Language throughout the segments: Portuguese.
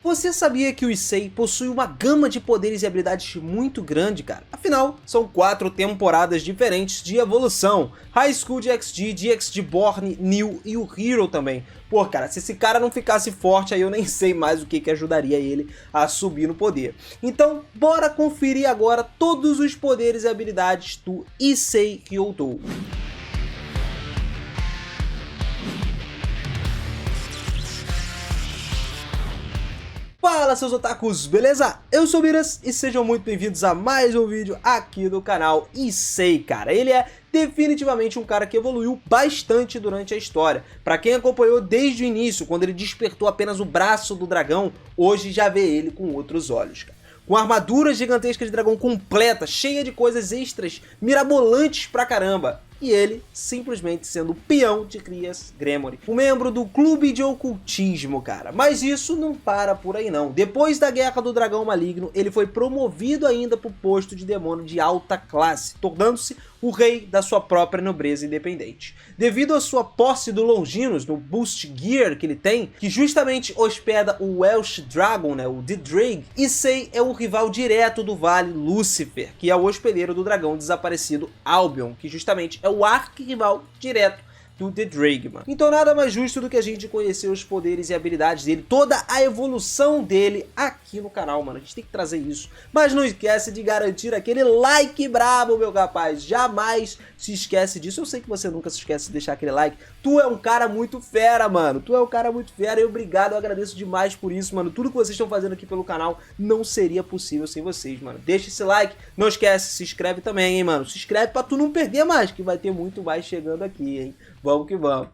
Você sabia que o Issei possui uma gama de poderes e habilidades muito grande, cara? Afinal, são 4 temporadas diferentes de evolução. High School DxD, DxD Born, New e o Hero também. Pô, cara, se esse cara não ficasse forte, aí eu nem sei mais o que ajudaria ele a subir no poder. Então, bora conferir agora todos os poderes e habilidades do Issei Hyoto. Fala, seus otakus, beleza? Eu sou o Miras e sejam muito bem-vindos a mais um vídeo aqui do canal Issei, cara. Ele é definitivamente um cara que evoluiu bastante durante a história. Pra quem acompanhou desde o início, quando ele despertou apenas o braço do dragão, hoje já vê ele com outros olhos, cara. Com armadura gigantesca de dragão completa, cheia de coisas extras, mirabolantes pra caramba. E ele simplesmente sendo o peão de Crias Gremory, um membro do clube de ocultismo, cara. Mas isso não para por aí não. Depois da Guerra do Dragão Maligno, ele foi promovido ainda para o posto de demônio de alta classe, tornando-se o rei da sua própria nobreza independente. Devido à sua posse do Longinus, no Boost Gear que ele tem, que justamente hospeda o Welsh Dragon, né, o D-Drake, Issei é o rival direto do Vale Lucifer, que é o hospedeiro do dragão desaparecido Albion, que justamente é o arquirrival direto do The Drake, mano. Então nada mais justo do que a gente conhecer os poderes e habilidades dele, toda a evolução dele aqui no canal, mano. A gente tem que trazer isso. Mas não esquece de garantir aquele like brabo, meu rapaz. Jamais se esquece disso. Eu sei que você nunca se esquece de deixar aquele like. Tu é um cara muito fera, mano. Tu é um cara muito fera e obrigado, eu agradeço demais por isso, mano. Tudo que vocês estão fazendo aqui pelo canal não seria possível sem vocês, mano. Deixa esse like, não esquece, se inscreve também, hein, mano. Se inscreve pra tu não perder mais, que vai ter muito mais chegando aqui, hein. Vamos que vamos.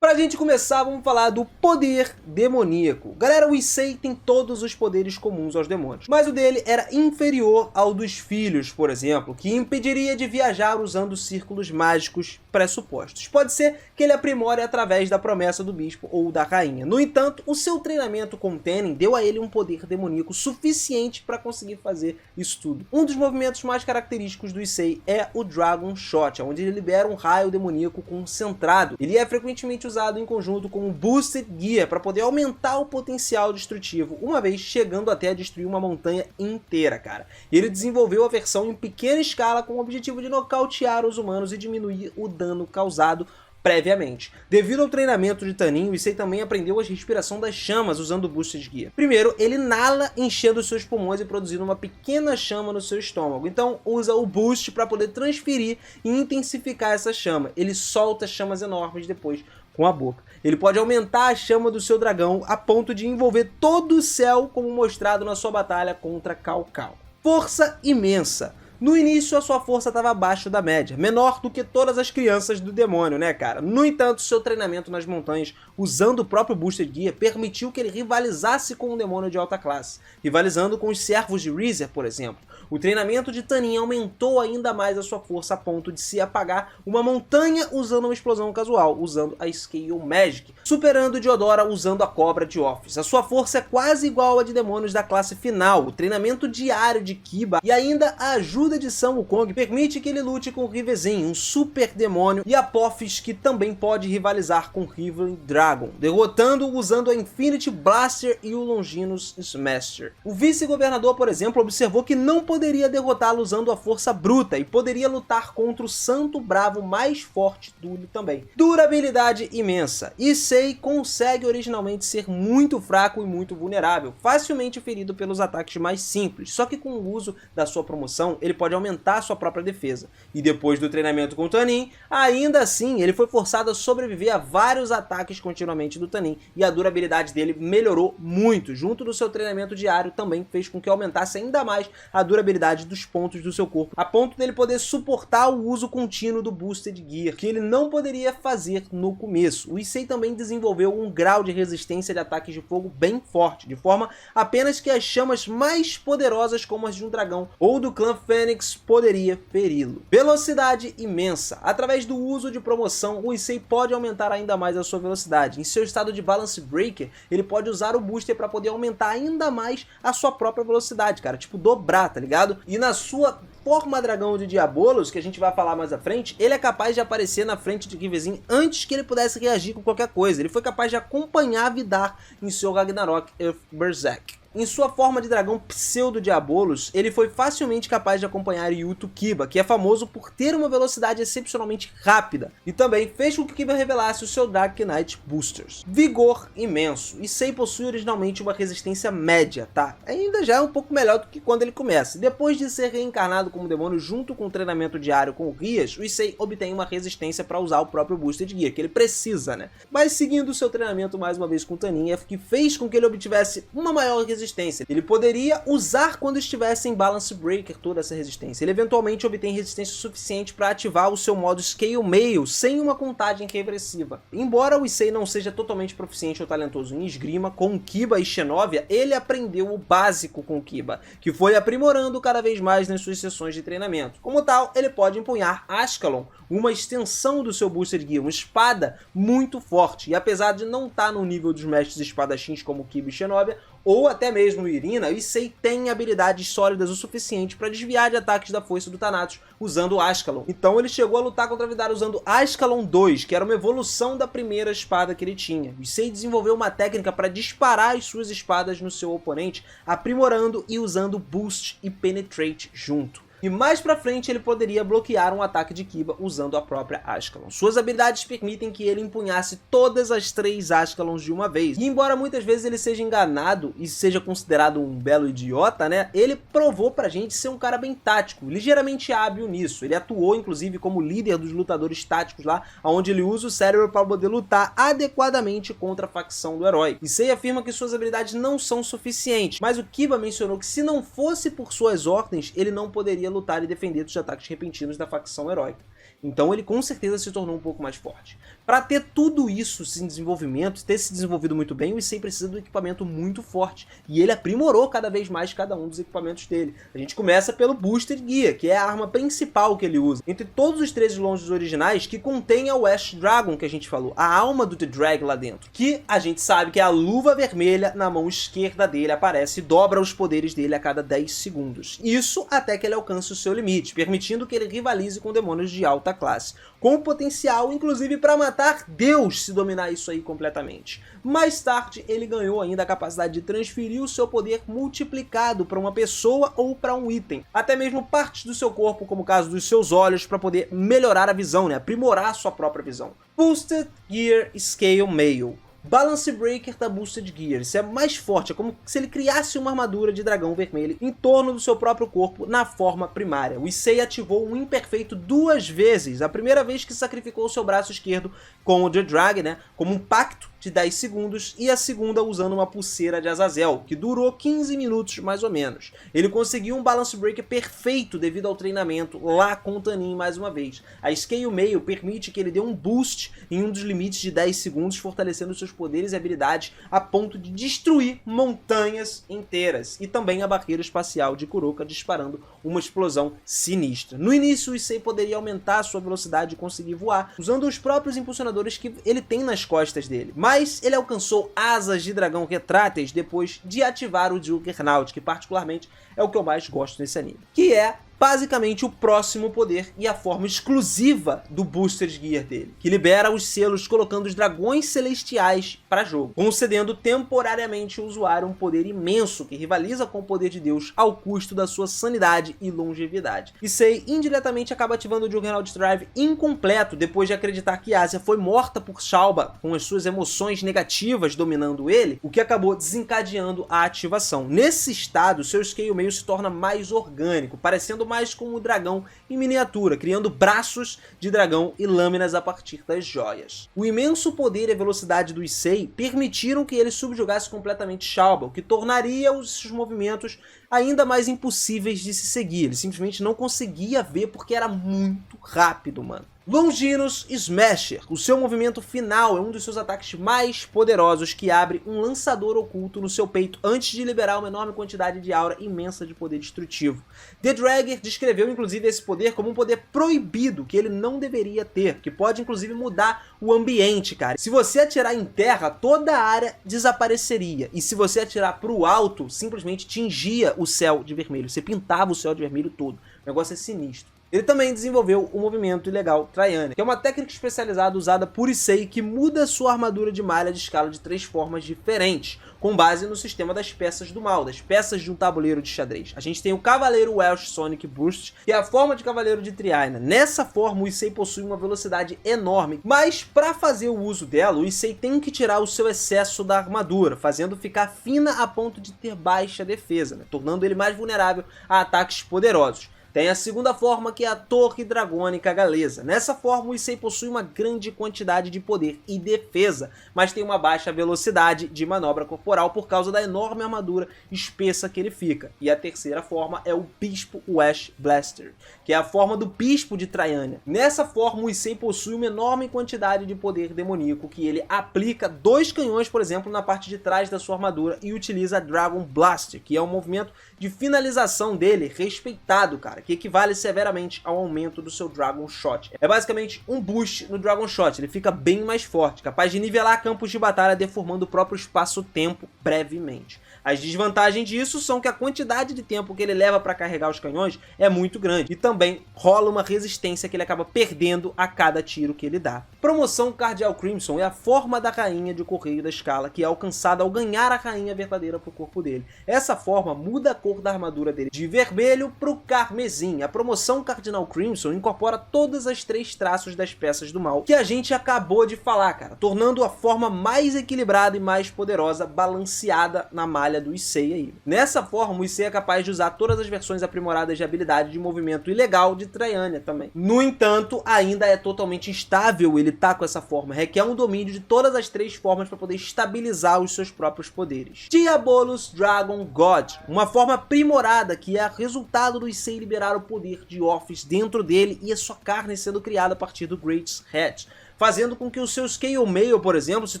Pra gente começar, vamos falar do poder demoníaco. Galera, o Issei tem todos os poderes comuns aos demônios, mas o dele era inferior ao dos filhos, por exemplo, que impediria de viajar usando círculos mágicos pressupostos. Pode ser que ele aprimore através da promessa do bispo ou da rainha. No entanto, o seu treinamento com Tennin deu a ele um poder demoníaco suficiente para conseguir fazer isso tudo. Um dos movimentos mais característicos do Issei é o Dragon Shot, onde ele libera um raio demoníaco concentrado. Ele é frequentemente usado em conjunto com o Boosted Gear para poder aumentar o potencial destrutivo, uma vez chegando até a destruir uma montanha inteira, cara. Ele desenvolveu a versão em pequena escala com o objetivo de nocautear os humanos e diminuir o dano causado previamente. Devido ao treinamento de Tennin, o Issei também aprendeu a respiração das chamas usando o Boosted Gear. Primeiro, ele inala enchendo os seus pulmões e produzindo uma pequena chama no seu estômago. Então usa o Boost para poder transferir e intensificar essa chama. Ele solta chamas enormes depois com a boca. Ele pode aumentar a chama do seu dragão a ponto de envolver todo o céu, como mostrado na sua batalha contra Cao Cao. Força imensa. No início, a sua força estava abaixo da média, menor do que todas as crianças do demônio, né, cara? No entanto, seu treinamento nas montanhas, usando o próprio Boosted Gear, permitiu que ele rivalizasse com um demônio de alta classe, rivalizando com os servos de Reezer, por exemplo. O treinamento de Tennin aumentou ainda mais a sua força a ponto de se apagar uma montanha usando uma explosão casual, usando a Scale Magic, superando Diodora usando a Cobra de Office. A sua força é quase igual a de demônios da classe final. O treinamento diário de Kiba e ainda a ajuda de Sun Wukong permite que ele lute com Rivezin, um super demônio, e Apophis, que também pode rivalizar com Riven Dragon, derrotando-o usando a Infinity Blaster e o Longinus Smasher. O vice-governador, por exemplo, observou que não poderia derrotá-lo usando a força bruta e poderia lutar contra o santo bravo mais forte dele também. Durabilidade imensa. Issei consegue originalmente ser muito fraco e muito vulnerável, facilmente ferido pelos ataques mais simples, só que com o uso da sua promoção, ele pode aumentar sua própria defesa. E depois do treinamento com o Tennin, ainda assim, ele foi forçado a sobreviver a vários ataques continuamente do Tennin, e a durabilidade dele melhorou muito. Junto do seu treinamento diário, também fez com que aumentasse ainda mais a durabilidade dos pontos do seu corpo, a ponto dele poder suportar o uso contínuo do Boosted Gear, que ele não poderia fazer no começo. O Issei também desenvolveu um grau de resistência de ataques de fogo bem forte, de forma apenas que as chamas mais poderosas, como as de um dragão ou do clã Fênix, poderia feri-lo. Velocidade imensa. Através do uso de promoção, o Issei pode aumentar ainda mais a sua velocidade. Em seu estado de Balance Breaker, ele pode usar o booster para poder aumentar ainda mais a sua própria velocidade, cara. Tipo, dobrar, tá ligado? E na sua forma dragão de Diabolos, que a gente vai falar mais à frente, ele é capaz de aparecer na frente de Givezin antes que ele pudesse reagir com qualquer coisa. Ele foi capaz de acompanhar Vidar em seu Ragnarok Earth Berserk. Em sua forma de dragão pseudo-diabolos, ele foi facilmente capaz de acompanhar Yuto Kiba, que é famoso por ter uma velocidade excepcionalmente rápida, e também fez com que Kiba revelasse o seu Dark Knight Boosters. Vigor imenso. Issei possui originalmente uma resistência média, tá? Ainda já é um pouco melhor do que quando ele começa. Depois de ser reencarnado como demônio junto com o treinamento diário com o Rias, o Issei obtém uma resistência para usar o próprio Boosted Gear, que ele precisa, né? Mas seguindo seu treinamento mais uma vez com o Tanin, que fez com que ele obtivesse uma maior resistência. Ele poderia usar quando estivesse em Balance Breaker toda essa resistência. Ele eventualmente obtém resistência suficiente para ativar o seu modo Scale Mail sem uma contagem regressiva. Embora o Issei não seja totalmente proficiente ou talentoso em esgrima, com Kiba e Xenovia, ele aprendeu o básico com Kiba, que foi aprimorando cada vez mais nas suas sessões de treinamento. Como tal, ele pode empunhar Ashkelon, uma extensão do seu Booster Gear, uma espada muito forte, e apesar de não estar no nível dos mestres espadachins como Kiba e Xenovia, ou até mesmo Irina, o Issei tem habilidades sólidas o suficiente para desviar de ataques da foice do Thanatos usando o Ashkelon. Então ele chegou a lutar contra Vidar usando Ashkelon 2, que era uma evolução da primeira espada que ele tinha. O Issei desenvolveu uma técnica para disparar as suas espadas no seu oponente, aprimorando e usando Boost e Penetrate junto. E mais pra frente ele poderia bloquear um ataque de Kiba usando a própria Ashkelon. Suas habilidades permitem que ele empunhasse todas as 3 Ashkelons de uma vez. E embora muitas vezes ele seja enganado e seja considerado um belo idiota, né? Ele provou pra gente ser um cara bem tático, ligeiramente hábil nisso. Ele atuou inclusive como líder dos lutadores táticos lá, onde ele usa o cérebro para poder lutar adequadamente contra a facção do herói. Issei afirma que suas habilidades não são suficientes, mas o Kiba mencionou que se não fosse por suas ordens, ele não poderia lutar e defender dos ataques repentinos da facção heróica. Então ele com certeza se tornou um pouco mais forte. Para ter tudo isso em desenvolvimento, ter se desenvolvido muito bem, o Issei precisa de um equipamento muito forte. E ele aprimorou cada vez mais cada um dos equipamentos dele. A gente começa pelo Boosted Gear, que é a arma principal que ele usa. Entre todos os 13 longes originais, que contém a West Dragon que a gente falou, a alma do The Drag lá dentro. Que a gente sabe que a luva vermelha na mão esquerda dele aparece e dobra os poderes dele a cada 10 segundos. Isso até que ele alcance o seu limite, permitindo que ele rivalize com demônios de alta classe, com potencial inclusive para matar Deus se dominar isso aí completamente. Mais tarde ele ganhou ainda a capacidade de transferir o seu poder multiplicado para uma pessoa ou para um item, até mesmo partes do seu corpo, como o caso dos seus olhos, para poder melhorar a visão, né? Aprimorar a sua própria visão. Boosted Gear Scale Mail. Balance Breaker da Boosted Gear. Isso é mais forte, é como se ele criasse uma armadura de dragão vermelho em torno do seu próprio corpo na forma primária. O Issei ativou um imperfeito 2 vezes. A primeira vez que sacrificou o seu braço esquerdo com o The Drag, né, como um pacto de 10 segundos, e a segunda usando uma pulseira de Azazel, que durou 15 minutos mais ou menos. Ele conseguiu um Balance Breaker perfeito devido ao treinamento lá com o Tanin mais uma vez. A Scale Mail permite que ele dê um boost em um dos limites de 10 segundos, fortalecendo seus poderes e habilidades a ponto de destruir montanhas inteiras, e também a barreira espacial de Kuroka, disparando uma explosão sinistra. No início, o Issei poderia aumentar a sua velocidade e conseguir voar, usando os próprios impulsionadores que ele tem nas costas dele. Mas ele alcançou asas de dragão retráteis depois de ativar o Juggernaut, que particularmente é o que eu mais gosto nesse anime, que é basicamente o próximo poder e a forma exclusiva do Booster Gear dele, que libera os selos colocando os dragões celestiais para jogo, concedendo temporariamente ao usuário um poder imenso que rivaliza com o poder de Deus ao custo da sua sanidade e longevidade. Issei indiretamente acaba ativando o Juggernaut Drive incompleto depois de acreditar que Asia foi morta por Shalba com as suas emoções negativas dominando ele, o que acabou desencadeando a ativação. Nesse estado, seu Scale Mail se torna mais orgânico, parecendo mais com o dragão em miniatura, criando braços de dragão e lâminas a partir das joias. O imenso poder e a velocidade do Issei permitiram que ele subjugasse completamente Shalba, o que tornaria os seus movimentos ainda mais impossíveis de se seguir. Ele simplesmente não conseguia ver porque era muito rápido, mano. Longinus Smasher. O seu movimento final é um dos seus ataques mais poderosos, que abre um lançador oculto no seu peito antes de liberar uma enorme quantidade de aura imensa de poder destrutivo. The Dragger descreveu inclusive esse poder como um poder proibido, que ele não deveria ter, que pode inclusive mudar o ambiente, cara. Se você atirar em terra, toda a área desapareceria, e se você atirar pro alto, simplesmente tingia o céu de vermelho, você pintava o céu de vermelho todo. O negócio é sinistro. Ele também desenvolveu o movimento ilegal Traiane, que é uma técnica especializada usada por Issei que muda sua armadura de malha de escala de 3 formas diferentes, com base no sistema das peças do mal, das peças de um tabuleiro de xadrez. A gente tem o Cavaleiro Welsh Sonic Burst, que é a forma de Cavaleiro de Triaina. Nessa forma, o Issei possui uma velocidade enorme, mas para fazer o uso dela, o Issei tem que tirar o seu excesso da armadura, fazendo ficar fina a ponto de ter baixa defesa, né? Tornando ele mais vulnerável a ataques poderosos. Tem a segunda forma, que é a Torre Dragônica Galesa. Nessa forma, o Issei possui uma grande quantidade de poder e defesa, mas tem uma baixa velocidade de manobra corporal por causa da enorme armadura espessa que ele fica. E a terceira forma é o Bispo Wesh Blaster, que é a forma do Bispo de Traiania. Nessa forma, o Issei possui uma enorme quantidade de poder demoníaco, que ele aplica 2 canhões, por exemplo, na parte de trás da sua armadura e utiliza a Dragon Blaster, que é um movimento de finalização dele respeitado, cara, que equivale severamente ao aumento do seu Dragon Shot. É basicamente um boost no Dragon Shot, ele fica bem mais forte, capaz de nivelar campos de batalha deformando o próprio espaço-tempo brevemente. As desvantagens disso são que a quantidade de tempo que ele leva para carregar os canhões é muito grande, e também rola uma resistência que ele acaba perdendo a cada tiro que ele dá. Promoção Cardeal Crimson é a forma da rainha de correio da escala, que é alcançada ao ganhar a rainha verdadeira pro corpo dele. Essa forma muda a cor da armadura dele de vermelho pro carmesim. A promoção Cardinal Crimson incorpora todas as 3 traços das peças do mal que a gente acabou de falar, cara, tornando a forma mais equilibrada e mais poderosa, balanceada na malha do Issei aí. Nessa forma, o Issei é capaz de usar todas as versões aprimoradas de habilidade de movimento ilegal de Traiania também. No entanto, ainda é totalmente instável ele tá com essa forma, requer um domínio de todas as 3 formas para poder estabilizar os seus próprios poderes. Diabolus Dragon God, uma forma aprimorada que é resultado do Issei liberar o poder de Orphis dentro dele e a sua carne sendo criada a partir do Great's Head, fazendo com que o seu Scale Mail, por exemplo, se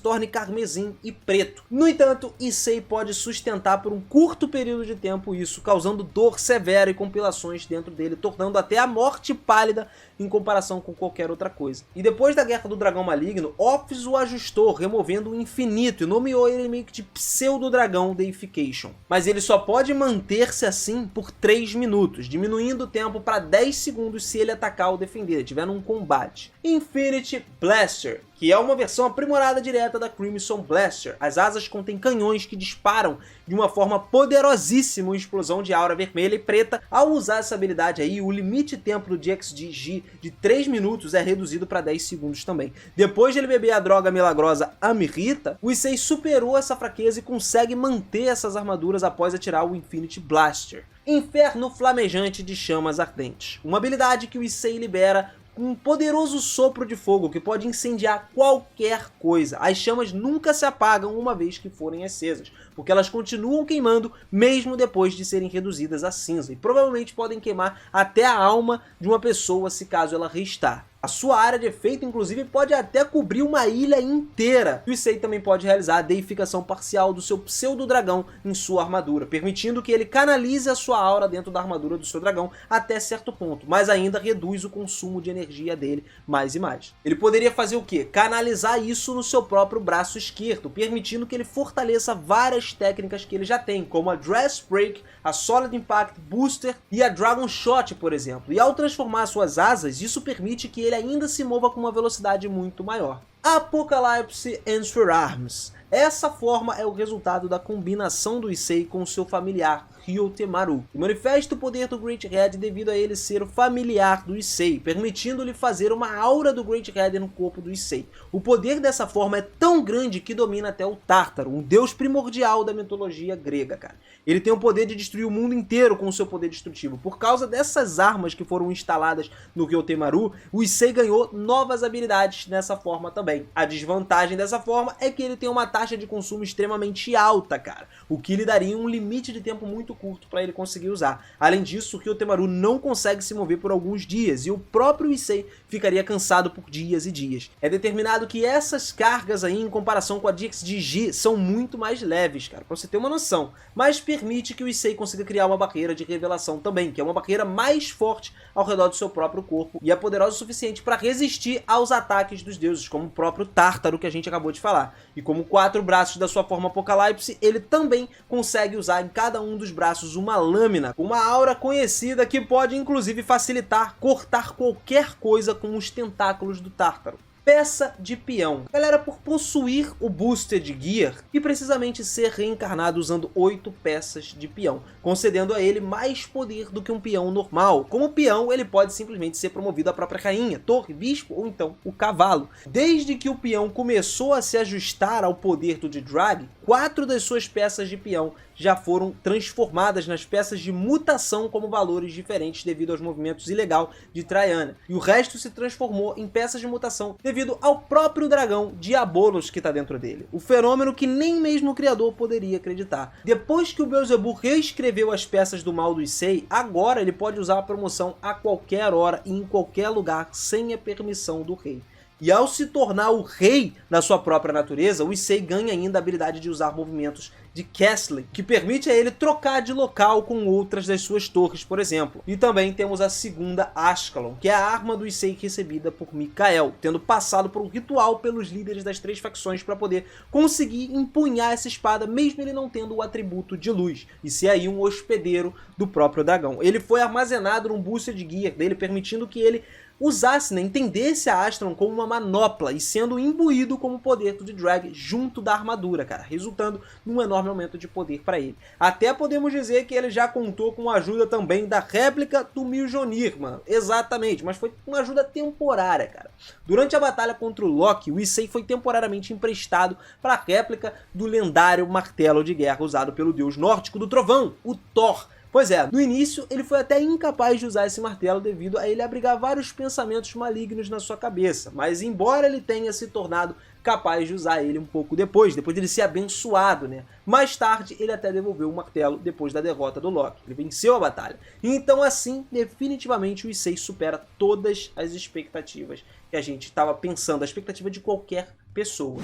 torne carmesim e preto. No entanto, Issei pode sustentar por um curto período de tempo isso, causando dor severa e compilações dentro dele, tornando até a morte pálida em comparação com qualquer outra coisa. E depois da Guerra do Dragão Maligno, Orphis o ajustou, removendo o infinito, e nomeou ele meio que de Pseudo-Dragão Deification. Mas ele só pode manter-se assim por 3 minutos, diminuindo o tempo para 10 segundos se ele atacar ou defender, tiver num combate. Infinity Blaster, que é uma versão aprimorada direta da Crimson Blaster. As asas contêm canhões que disparam de uma forma poderosíssima uma explosão de aura vermelha e preta. Ao usar essa habilidade aí, o limite de tempo do GXG de 3 minutos é reduzido para 10 segundos também. Depois de ele beber a droga milagrosa Amrita, o Issei superou essa fraqueza e consegue manter essas armaduras após atirar o Infinity Blaster. Inferno Flamejante de Chamas Ardentes, uma habilidade que o Issei libera um poderoso sopro de fogo que pode incendiar qualquer coisa. As chamas nunca se apagam uma vez que forem acesas, porque elas continuam queimando mesmo depois de serem reduzidas a cinza, e provavelmente podem queimar até a alma de uma pessoa se caso ela restar. A sua área de efeito, inclusive, pode até cobrir uma ilha inteira. O Issei também pode realizar a deificação parcial do seu pseudo-dragão em sua armadura, permitindo que ele canalize a sua aura dentro da armadura do seu dragão até certo ponto, mas ainda reduz o consumo de energia dele mais e mais. Ele poderia fazer o quê? Canalizar isso no seu próprio braço esquerdo, permitindo que ele fortaleça várias técnicas que ele já tem, como a Dress Break, a Solid Impact Booster e a Dragon Shot, por exemplo. E ao transformar suas asas, isso permite que ele ainda se mova com uma velocidade muito maior. Apocalypse Answer Arms. Essa forma é o resultado da combinação do Issei com seu familiar Ryotemaru, que manifesta o poder do Great Head devido a ele ser o familiar do Issei, permitindo-lhe fazer uma aura do Great Head no corpo do Issei. O poder dessa forma é tão grande que domina até o Tártaro, um deus primordial da mitologia grega, cara. Ele tem o poder de destruir o mundo inteiro com o seu poder destrutivo. Por causa dessas armas que foram instaladas no Ryotemaru, o Issei ganhou novas habilidades nessa forma também. A desvantagem dessa forma é que ele tem uma taxa de consumo extremamente alta, cara, o que lhe daria um limite de tempo muito curto para ele conseguir usar. Além disso, o Ryotemaru não consegue se mover por alguns dias e o próprio Issei ficaria cansado por dias e dias. É determinado que essas cargas aí, em comparação com a Dix de G, são muito mais leves, cara, pra você ter uma noção, mas permite que o Issei consiga criar uma barreira de revelação também, que é uma barreira mais forte ao redor do seu próprio corpo e é poderosa o suficiente para resistir aos ataques dos deuses, como o próprio Tártaro que a gente acabou de falar. E como 4 braços da sua forma Apocalipse, ele também consegue usar em cada um dos braços uma lâmina, uma aura conhecida que pode inclusive facilitar cortar qualquer coisa com os tentáculos do Tártaro. Peça de peão. Galera, por possuir o Boosted Gear e precisamente ser reencarnado usando 8 peças de peão, concedendo a ele mais poder do que um peão normal. Como peão, ele pode simplesmente ser promovido à própria rainha, torre, bispo ou então o cavalo. Desde que o peão começou a se ajustar ao poder do D-Drag, 4 das suas peças de peão já foram transformadas nas peças de mutação como valores diferentes devido aos movimentos ilegal de Traiana. E o resto se transformou em peças de mutação devido ao próprio dragão Diabolos que está dentro dele. O fenômeno que nem mesmo o criador poderia acreditar. Depois que o Beelzebub reescreveu as peças do mal do Issei, agora ele pode usar a promoção a qualquer hora e em qualquer lugar sem a permissão do rei. E ao se tornar o rei da sua própria natureza, o Issei ganha ainda a habilidade de usar movimentos de Castling, que permite a ele trocar de local com outras das suas torres, por exemplo. E também temos a segunda Ashkelon, que é a arma do Issei recebida por Mikael, tendo passado por um ritual pelos líderes das 3 facções para poder conseguir empunhar essa espada, mesmo ele não tendo o atributo de luz, e ser aí um hospedeiro do próprio dragão. Ele foi armazenado num Boosted Gear dele, permitindo que ele usasse, né, entendesse a Astron como uma manopla e sendo imbuído como o poder do D-Drag junto da armadura, cara, resultando num enorme aumento de poder para ele. Até podemos dizer que ele já contou com a ajuda também da réplica do Mjolnir, mano, exatamente, mas foi uma ajuda temporária, cara. Durante a batalha contra o Loki, o Issei foi temporariamente emprestado para a réplica do lendário martelo de guerra usado pelo deus nórdico do trovão, o Thor. Pois é, no início ele foi até incapaz de usar esse martelo devido a ele abrigar vários pensamentos malignos na sua cabeça, mas embora ele tenha se tornado capaz de usar ele um pouco depois dele ser abençoado, né? Mais tarde ele até devolveu o martelo depois da derrota do Loki, ele venceu a batalha. Então assim, definitivamente o Issei supera todas as expectativas que a gente estava pensando, a expectativa de qualquer pessoa.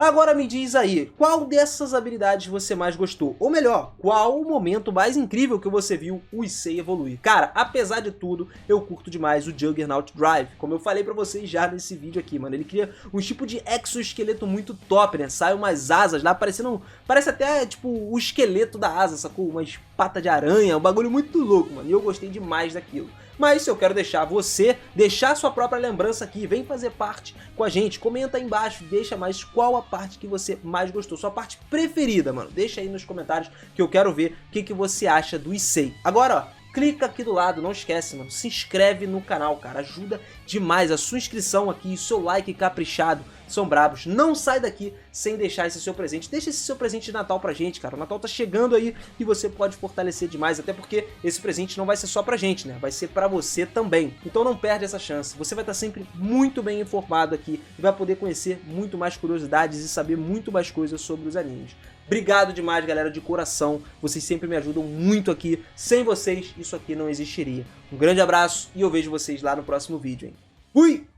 Agora me diz aí, qual dessas habilidades você mais gostou? Ou melhor, qual o momento mais incrível que você viu o Issei evoluir? Cara, apesar de tudo, eu curto demais o Juggernaut Drive. Como eu falei pra vocês já nesse vídeo aqui, mano. Ele cria um tipo de exoesqueleto muito top, né? Sai umas asas lá, parecendo... Parece até, tipo, o esqueleto da asa, sacou? Umas patas de aranha, um bagulho muito louco, mano. E eu gostei demais daquilo. Mas se eu quero deixar você, deixar sua própria lembrança aqui, vem fazer parte com a gente, comenta aí embaixo, deixa mais qual a parte que você mais gostou, sua parte preferida, mano. Deixa aí nos comentários que eu quero ver o que você acha do Issei. Agora, ó, clica aqui do lado, não esquece, mano, se inscreve no canal, cara, ajuda demais. A sua inscrição aqui, o seu like caprichado são brabos. Não sai daqui sem deixar esse seu presente. Deixa esse seu presente de Natal pra gente, cara. O Natal tá chegando aí e você pode fortalecer demais, até porque esse presente não vai ser só pra gente, né? Vai ser pra você também. Então não perde essa chance. Você vai estar sempre muito bem informado aqui e vai poder conhecer muito mais curiosidades e saber muito mais coisas sobre os animes. Obrigado demais, galera, de coração. Vocês sempre me ajudam muito aqui. Sem vocês, isso aqui não existiria. Um grande abraço e eu vejo vocês lá no próximo vídeo, hein? Fui!